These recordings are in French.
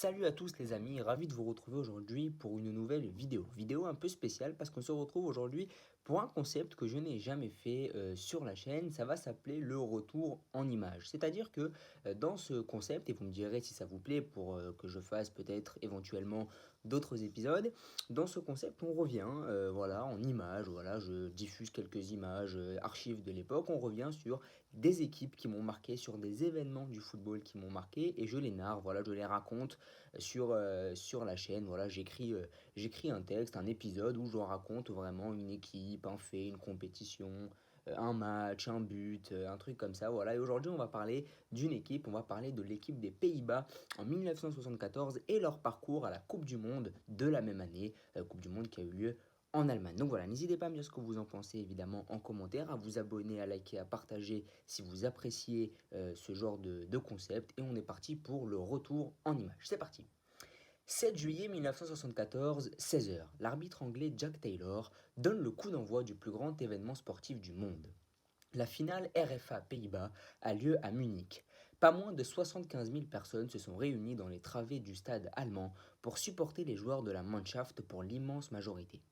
Salut à tous les amis, ravi de vous retrouver aujourd'hui pour une nouvelle vidéo. Vidéo un peu spéciale parce qu'on se retrouve aujourd'hui pour un concept que je n'ai jamais fait sur la chaîne. Ça va s'appeler le retour en image. C'est-à-dire que dans ce concept, et vous me direz si ça vous plaît pour que je fasse peut-être éventuellement d'autres épisodes, dans ce concept on revient voilà, en images, voilà, je diffuse quelques images, archives de l'époque, on revient sur des équipes qui m'ont marqué, sur des événements du football qui m'ont marqué et je les narre, voilà, je les raconte sur la chaîne. Voilà, j'écris un texte, un épisode où je raconte vraiment une équipe, un fait, une compétition, un match, un but, un truc comme ça. Voilà, et aujourd'hui, on va parler d'une équipe, on va parler de l'équipe des Pays-Bas en 1974 et leur parcours à la Coupe du Monde de la même année, Coupe du Monde qui a eu lieu en Allemagne. Donc voilà, n'hésitez pas à me dire ce que vous en pensez évidemment en commentaire, à vous abonner, à liker, à partager si vous appréciez ce genre de concept. Et on est parti pour le retour en image. C'est parti. 7 juillet 1974, 16 heures. L'arbitre anglais Jack Taylor donne le coup d'envoi du plus grand événement sportif du monde. La finale RFA Pays-Bas a lieu à Munich. Pas moins de 75 000 personnes se sont réunies dans les travées du stade allemand pour supporter les joueurs de la Mannschaft pour l'immense majorité.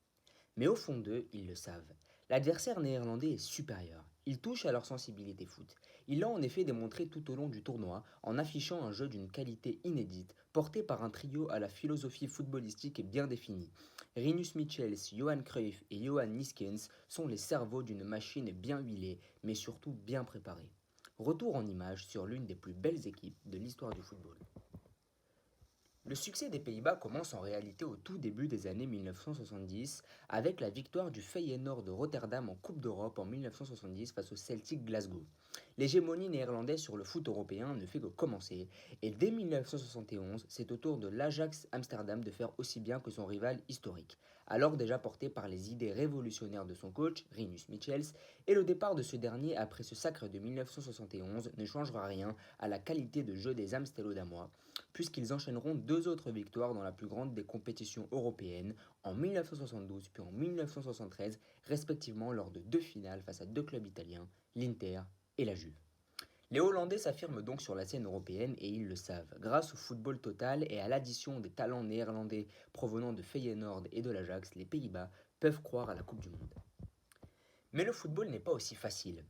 Mais au fond d'eux, ils le savent. L'adversaire néerlandais est supérieur. Il touche à leur sensibilité foot. Il l'a en effet démontré tout au long du tournoi en affichant un jeu d'une qualité inédite, porté par un trio à la philosophie footballistique bien définie. Rinus Michels, Johan Cruyff et Johan Niskens sont les cerveaux d'une machine bien huilée, mais surtout bien préparée. Retour en image sur l'une des plus belles équipes de l'histoire du football. Le succès des Pays-Bas commence en réalité au tout début des années 1970 avec la victoire du Feyenoord de Rotterdam en Coupe d'Europe en 1970 face au Celtic Glasgow. L'hégémonie néerlandaise sur le foot européen ne fait que commencer et dès 1971, c'est au tour de l'Ajax Amsterdam de faire aussi bien que son rival historique, alors déjà porté par les idées révolutionnaires de son coach, Rinus Michels, et le départ de ce dernier après ce sacre de 1971 ne changera rien à la qualité de jeu des Amstelodamois puisqu'ils enchaîneront deux autres victoires dans la plus grande des compétitions européennes en 1972 puis en 1973, respectivement lors de deux finales face à deux clubs italiens, l'Inter et la Juve. Les Hollandais s'affirment donc sur la scène européenne et ils le savent. Grâce au football total et à l'addition des talents néerlandais provenant de Feyenoord et de l'Ajax, les Pays-Bas peuvent croire à la Coupe du Monde. Mais le football n'est pas aussi facile.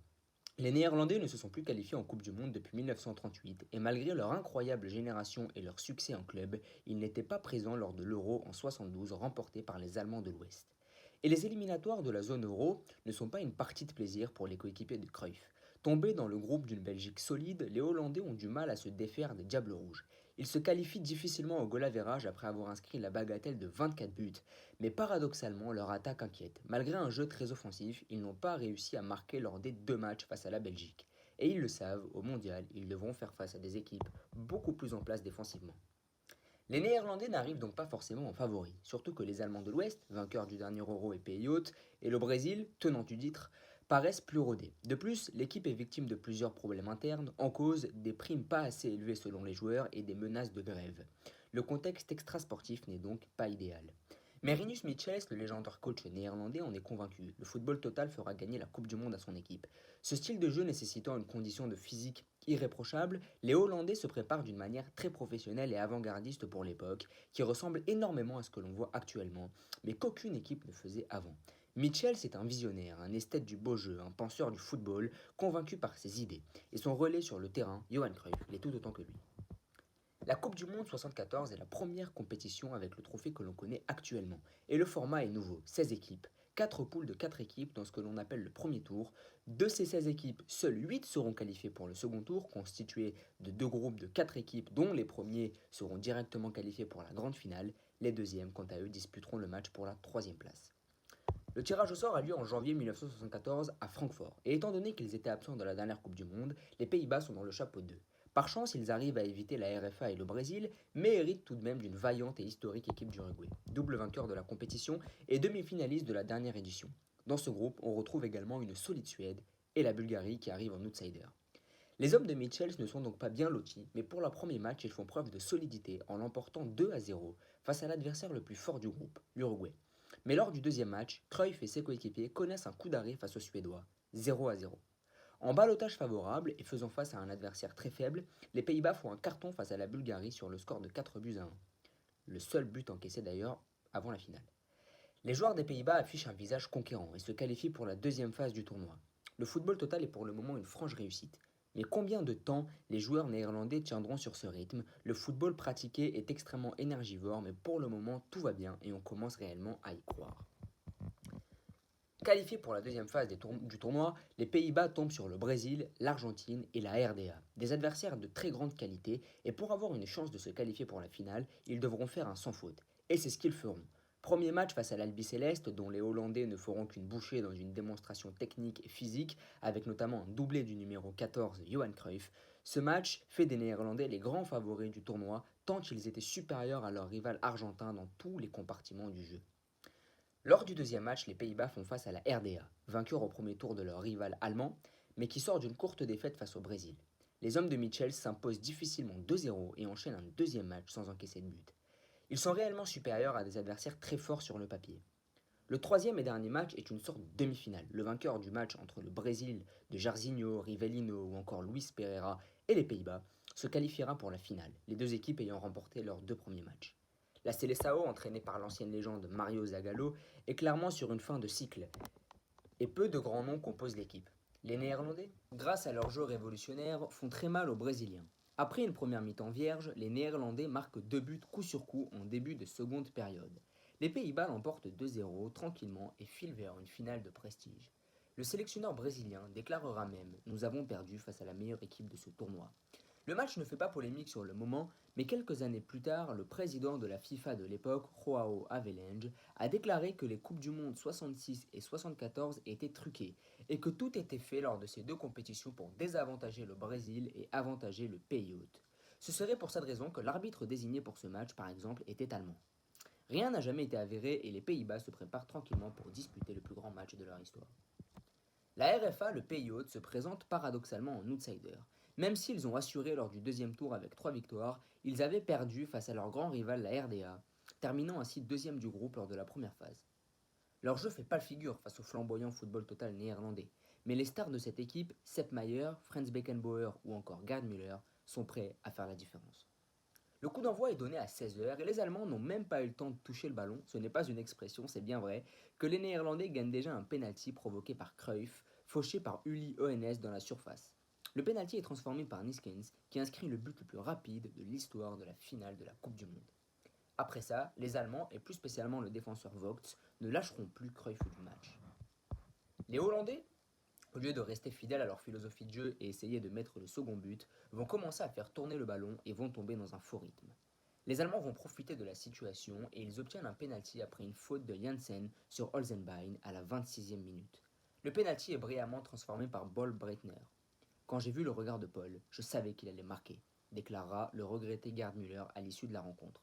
Les Néerlandais ne se sont plus qualifiés en Coupe du Monde depuis 1938 et malgré leur incroyable génération et leur succès en club, ils n'étaient pas présents lors de l'Euro en 72 remporté par les Allemands de l'Ouest. Et les éliminatoires de la zone euro ne sont pas une partie de plaisir pour les coéquipiers de Cruyff. Tombés dans le groupe d'une Belgique solide, les Hollandais ont du mal à se défaire des Diables Rouges. Ils se qualifient difficilement au goal average après avoir inscrit la bagatelle de 24 buts, mais paradoxalement leur attaque inquiète. Malgré un jeu très offensif, ils n'ont pas réussi à marquer lors des deux matchs face à la Belgique. Et ils le savent, au mondial, ils devront faire face à des équipes beaucoup plus en place défensivement. Les Néerlandais n'arrivent donc pas forcément en favoris, surtout que les Allemands de l'Ouest, vainqueurs du dernier Euro et pays hôte, et le Brésil, tenant du titre, paraissent plus rodés. De plus, l'équipe est victime de plusieurs problèmes internes, en cause des primes pas assez élevées selon les joueurs et des menaces de grève. Le contexte extrasportif n'est donc pas idéal. Mais Rinus Michels, le légendaire coach néerlandais, en est convaincu. Le football total fera gagner la Coupe du Monde à son équipe. Ce style de jeu nécessitant une condition de physique irréprochable, les Hollandais se préparent d'une manière très professionnelle et avant-gardiste pour l'époque, qui ressemble énormément à ce que l'on voit actuellement, mais qu'aucune équipe ne faisait avant. Michels est un visionnaire, un esthète du beau jeu, un penseur du football, convaincu par ses idées, et son relais sur le terrain, Johan Cruyff, l'est tout autant que lui. La Coupe du Monde 74 est la première compétition avec le trophée que l'on connaît actuellement. Et le format est nouveau, 16 équipes, 4 poules de 4 équipes dans ce que l'on appelle le premier tour. De ces 16 équipes, seules 8 seront qualifiées pour le second tour, constitués de deux groupes de 4 équipes dont les premiers seront directement qualifiés pour la grande finale. Les deuxièmes, quant à eux, disputeront le match pour la troisième place. Le tirage au sort a lieu en janvier 1974 à Francfort, et étant donné qu'ils étaient absents de la dernière Coupe du Monde, les Pays-Bas sont dans le chapeau 2. Par chance, ils arrivent à éviter la RFA et le Brésil, mais héritent tout de même d'une vaillante et historique équipe d'Uruguay, double vainqueur de la compétition et demi-finaliste de la dernière édition. Dans ce groupe, on retrouve également une solide Suède et la Bulgarie qui arrive en outsider. Les hommes de Mitchells ne sont donc pas bien lotis, mais pour leur premier match, ils font preuve de solidité en l'emportant 2-0 face à l'adversaire le plus fort du groupe, l'Uruguay. Mais lors du deuxième match, Cruyff et ses coéquipiers connaissent un coup d'arrêt face aux Suédois, 0-0. En ballottage favorable et faisant face à un adversaire très faible, les Pays-Bas font un carton face à la Bulgarie sur le score de 4 buts à 1. Le seul but encaissé d'ailleurs avant la finale. Les joueurs des Pays-Bas affichent un visage conquérant et se qualifient pour la deuxième phase du tournoi. Le football total est pour le moment une franche réussite. Mais combien de temps les joueurs néerlandais tiendront sur ce rythme? Le football pratiqué est extrêmement énergivore, mais pour le moment tout va bien et on commence réellement à y croire. Qualifiés pour la deuxième phase du tournoi, les Pays-Bas tombent sur le Brésil, l'Argentine et la RDA, des adversaires de très grande qualité, et pour avoir une chance de se qualifier pour la finale, ils devront faire un sans faute. Et c'est ce qu'ils feront. Premier match face à l'Albi Céleste, dont les Hollandais ne feront qu'une bouchée dans une démonstration technique et physique, avec notamment un doublé du numéro 14, Johan Cruyff. Ce match fait des Néerlandais les grands favoris du tournoi, tant qu'ils étaient supérieurs à leur rival argentin dans tous les compartiments du jeu. Lors du deuxième match, les Pays-Bas font face à la RDA, vainqueur au premier tour de leur rival allemand, mais qui sort d'une courte défaite face au Brésil. Les hommes de Mitchell s'imposent difficilement 2-0 et enchaînent un deuxième match sans encaisser de but. Ils sont réellement supérieurs à des adversaires très forts sur le papier. Le troisième et dernier match est une sorte de demi-finale. Le vainqueur du match entre le Brésil de Jairzinho, Rivellino ou encore Luis Pereira et les Pays-Bas se qualifiera pour la finale, les deux équipes ayant remporté leurs deux premiers matchs. La Seleção, entraînée par l'ancienne légende Mario Zagallo, est clairement sur une fin de cycle, et peu de grands noms composent l'équipe. Les Néerlandais, grâce à leur jeu révolutionnaire, font très mal aux Brésiliens. Après une première mi-temps vierge, les Néerlandais marquent 2 buts coup sur coup en début de seconde période. Les Pays-Bas l'emportent 2-0 tranquillement et filent vers une finale de prestige. Le sélectionneur brésilien déclarera même: Nous avons perdu face à la meilleure équipe de ce tournoi. Le match ne fait pas polémique sur le moment, mais quelques années plus tard, le président de la FIFA de l'époque, João Havelange, a déclaré que les Coupes du Monde 66 et 74 étaient truquées et que tout était fait lors de ces deux compétitions pour désavantager le Brésil et avantager le pays hôte. Ce serait pour cette raison que l'arbitre désigné pour ce match, par exemple, était allemand. Rien n'a jamais été avéré et les Pays-Bas se préparent tranquillement pour disputer le plus grand match de leur histoire. La RFA, le pays hôte, se présente paradoxalement en outsider. Même s'ils ont assuré lors du deuxième tour avec 3 victoires, ils avaient perdu face à leur grand rival la RDA, terminant ainsi deuxième du groupe lors de la première phase. Leur jeu fait pas le figure face au flamboyant football total néerlandais, mais les stars de cette équipe, Sepp Maier, Franz Beckenbauer ou encore Gerd Müller, sont prêts à faire la différence. Le coup d'envoi est donné à 16 h et les Allemands n'ont même pas eu le temps de toucher le ballon, ce n'est pas une expression, c'est bien vrai, que les Néerlandais gagnent déjà un penalty provoqué par Cruyff, fauché par Uli Hoeneß dans la surface. Le penalty est transformé par Niskens, qui inscrit le but le plus rapide de l'histoire de la finale de la Coupe du Monde. Après ça, les Allemands, et plus spécialement le défenseur Vogts, ne lâcheront plus Cruyff du match. Les Hollandais, au lieu de rester fidèles à leur philosophie de jeu et essayer de mettre le second but, vont commencer à faire tourner le ballon et vont tomber dans un faux rythme. Les Allemands vont profiter de la situation et ils obtiennent un penalty après une faute de Janssen sur Holzenbein à la 26e minute. Le penalty est brillamment transformé par Paul Breitner. Quand j'ai vu le regard de Paul, je savais qu'il allait marquer, déclara le regretté Gerd Müller à l'issue de la rencontre.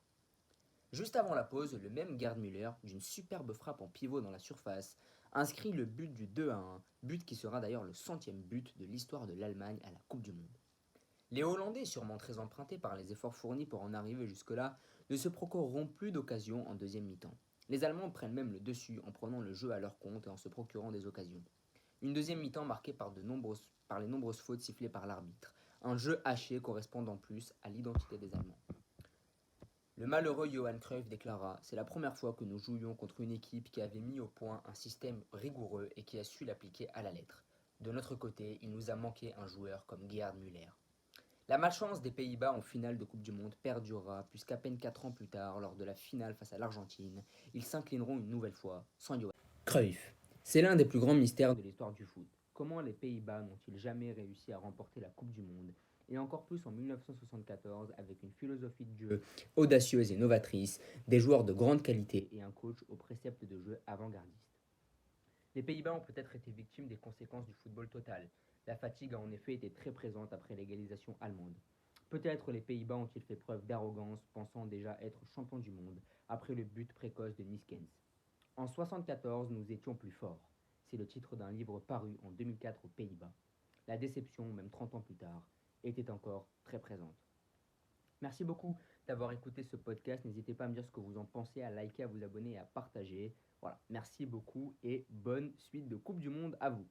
Juste avant la pause, le même Gerd Müller, d'une superbe frappe en pivot dans la surface, inscrit le but du 2-1, but qui sera d'ailleurs le 100e but de l'histoire de l'Allemagne à la Coupe du Monde. Les Hollandais, sûrement très empruntés par les efforts fournis pour en arriver jusque-là, ne se procureront plus d'occasions en deuxième mi-temps. Les Allemands prennent même le dessus en prenant le jeu à leur compte et en se procurant des occasions. Une deuxième mi-temps marquée par les nombreuses fautes sifflées par l'arbitre. Un jeu haché correspondant plus à l'identité des Allemands. Le malheureux Johan Cruyff déclara: C'est la première fois que nous jouions contre une équipe qui avait mis au point un système rigoureux et qui a su l'appliquer à la lettre. De notre côté, il nous a manqué un joueur comme Gerd Müller. La malchance des Pays-Bas en finale de Coupe du Monde perdurera puisqu'à peine 4 ans plus tard, lors de la finale face à l'Argentine, ils s'inclineront une nouvelle fois sans Johan Cruyff. C'est l'un des plus grands mystères de l'histoire du foot. Comment les Pays-Bas n'ont-ils jamais réussi à remporter la Coupe du Monde, et encore plus en 1974 avec une philosophie de jeu audacieuse et novatrice, des joueurs de grande qualité et un coach aux préceptes de jeu avant-gardistes. Les Pays-Bas ont peut-être été victimes des conséquences du football total. La fatigue a en effet été très présente après l'égalisation allemande. Peut-être les Pays-Bas ont-ils fait preuve d'arrogance, pensant déjà être champions du monde, après le but précoce de Niskens. En 1974, nous étions plus forts. C'est le titre d'un livre paru en 2004 aux Pays-Bas. La déception, même 30 ans plus tard, était encore très présente. Merci beaucoup d'avoir écouté ce podcast. N'hésitez pas à me dire ce que vous en pensez, à liker, à vous abonner et à partager. Voilà, merci beaucoup et bonne suite de Coupe du Monde à vous.